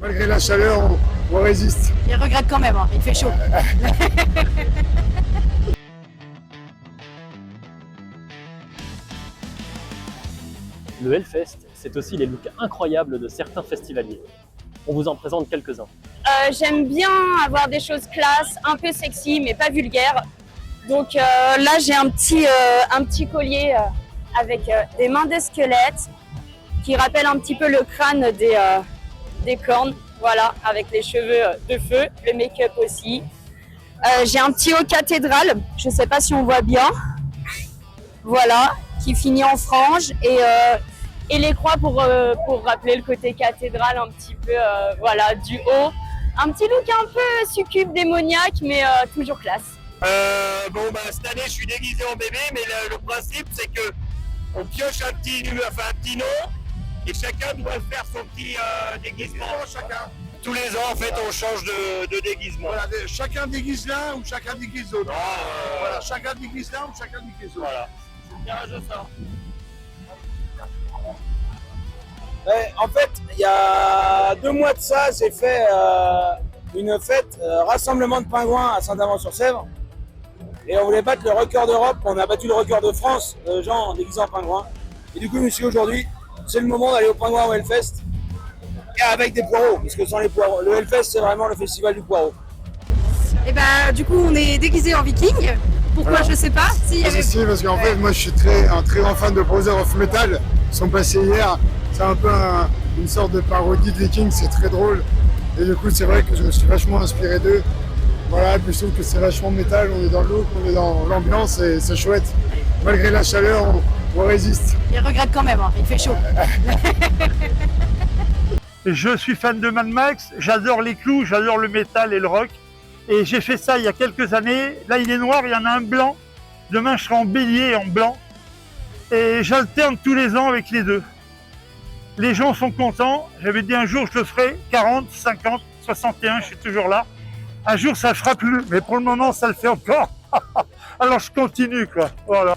Malgré la chaleur, on résiste. Il regrette quand même, hein. Il fait chaud. Le Hellfest, c'est aussi les looks incroyables de certains festivaliers. On vous en présente quelques-uns. J'aime bien avoir des choses classe, un peu sexy, mais pas vulgaire. Donc là, j'ai un petit collier avec des mains de squelette qui rappelle un petit peu le crâne des cornes. Voilà, avec les cheveux de feu, le make-up aussi. J'ai un petit haut cathédrale, je ne sais pas si on voit bien. Voilà, qui finit en frange et les croix pour rappeler le côté cathédrale un petit peu, voilà, du haut. Un petit look un peu succube, démoniaque, mais toujours classe. Cette année, je suis déguisé en bébé, mais le principe, c'est que on pioche un petit nom et chacun doit faire son petit déguisement. Chacun. Tous les ans, en fait, on change de déguisement. Voilà, chacun déguise l'un ou chacun déguise l'autre. Voilà, chacun déguise l'un ou chacun déguise l'autre. Voilà. C'est tirage au sort. En fait, il y a 2 mois de ça, j'ai fait une fête, rassemblement de pingouins à Saint-Amand-sur-Sèvre. Et on voulait battre le record d'Europe, on a battu le record de France, de gens déguisés en pingouins. Et du coup, je me suis dit aujourd'hui, c'est le moment d'aller au pingouin au Hellfest. Et avec des poireaux, parce que sans les poireaux, le Hellfest, c'est vraiment le festival du poireau. Et bah, du coup, on est déguisé en viking. Pourquoi, Alors, je sais pas. Si, parce qu'en fait, moi, je suis un très grand fan de Brother of Metal. Ils sont passés hier. C'est un peu une sorte de parodie de Viking, c'est très drôle. Et du coup, c'est vrai que je me suis vachement inspiré d'eux. Voilà, puis je trouve que c'est vachement métal, on est dans le look, on est dans l'ambiance et c'est chouette. Malgré la chaleur, on résiste. Il regrette quand même, hein. Il fait chaud. Je suis fan de Mad Max, j'adore les clous, j'adore le métal et le rock. Et j'ai fait ça il y a quelques années. Là, il est noir, il y en a un blanc. Demain, je serai en bélier et en blanc. Et j'alterne tous les ans avec les deux. Les gens sont contents. J'avais dit un jour, je le ferai 40, 50, 61, je suis toujours là. Un jour, ça ne fera plus. Mais pour le moment, ça le fait encore. Alors, je continue, quoi. Voilà.